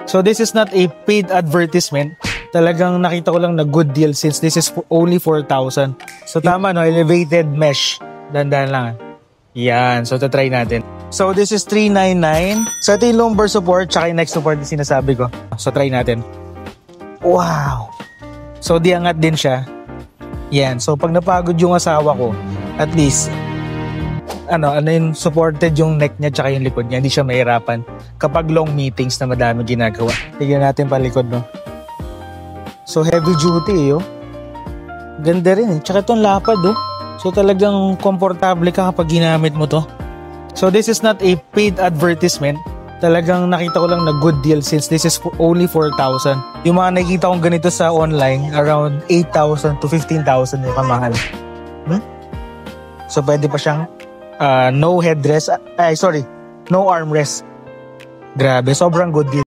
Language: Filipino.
So this is not a paid advertisement. Talagang nakita ko lang na good deal since this is only 4,000. So tama no, elevated mesh. Dandan lang. Yan, so try natin. So this is 399. So ito yung lumbar support tsaka yung neck support na sinasabi ko. So try natin. Wow! So diangat din siya. Yan, so pag napagod yung asawa ko, at least yung supported yung neck niya tsaka yung likod niya, hindi siya mahirapan kapag long meetings na madami ginagawa. Tignan natin palikod, no? So heavy duty, oh. Ganda rin, eh. Tsaka itong lapad, oh. So talagang komportable ka kapag ginamit mo to. So this is not a paid advertisement. Talagang nakita ko lang na good deal since this is only 4,000. Yung mga nakikita kong ganito sa online, around 8,000 to 15,000 yung kamahal. So pwede pa siyang no headrest, no armrest. Grabe, sobrang good deal.